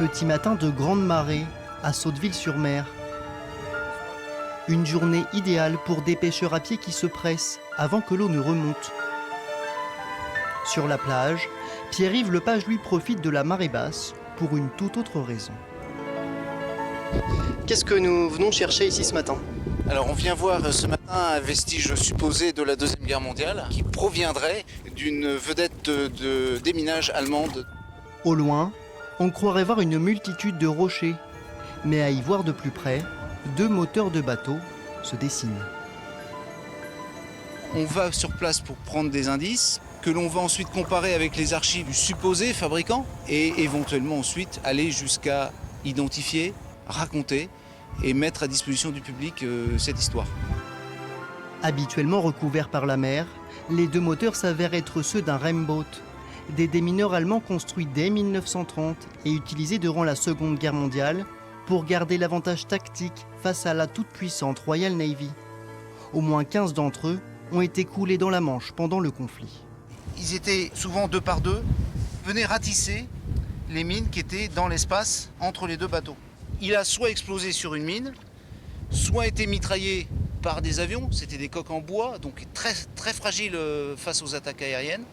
Petit matin de grande marée à Sotteville-sur-Mer. Une journée idéale pour des pêcheurs à pied qui se pressent avant que l'eau ne remonte. Sur la plage, Pierre-Yves Lepage lui profite de la marée basse pour une toute autre raison. Qu'est-ce que nous venons chercher ici ce matin? Alors on vient voir ce matin un vestige supposé de la Deuxième Guerre mondiale qui proviendrait d'une vedette de déminage allemande. Au loin, on croirait voir une multitude de rochers, mais à y voir de plus près, deux moteurs de bateaux se dessinent. On va sur place pour prendre des indices que l'on va ensuite comparer avec les archives du supposé fabricant et éventuellement ensuite aller jusqu'à identifier, raconter et mettre à disposition du public cette histoire. Habituellement recouverts par la mer, les deux moteurs s'avèrent être ceux d'un Remboat, des démineurs allemands construits dès 1930 et utilisés durant la Seconde Guerre mondiale pour garder l'avantage tactique face à la toute-puissante Royal Navy. Au moins 15 d'entre eux ont été coulés dans la Manche pendant le conflit. Ils étaient souvent deux par deux, venaient ratisser les mines qui étaient dans l'espace entre les deux bateaux. Il a soit explosé sur une mine, soit été mitraillé par des avions, c'était des coques en bois, donc très, très fragiles face aux attaques aériennes.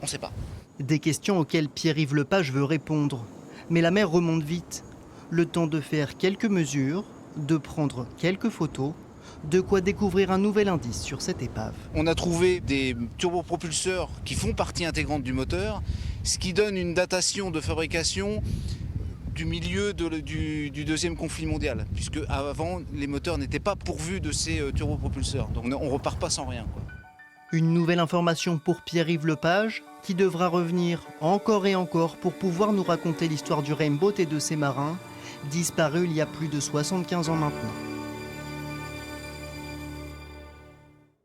On ne sait pas. Des questions auxquelles Pierre-Yves Lepage veut répondre. Mais la mer remonte vite. Le temps de faire quelques mesures, de prendre quelques photos, de quoi découvrir un nouvel indice sur cette épave. On a trouvé des turbopropulseurs qui font partie intégrante du moteur, ce qui donne une datation de fabrication du milieu du deuxième conflit mondial, puisque avant les moteurs n'étaient pas pourvus de ces turbopropulseurs. Donc on ne repart pas sans rien, quoi. Une nouvelle information pour Pierre-Yves Lepage, qui devra revenir encore et encore pour pouvoir nous raconter l'histoire du Remboat et de ses marins, disparus il y a plus de 75 ans maintenant.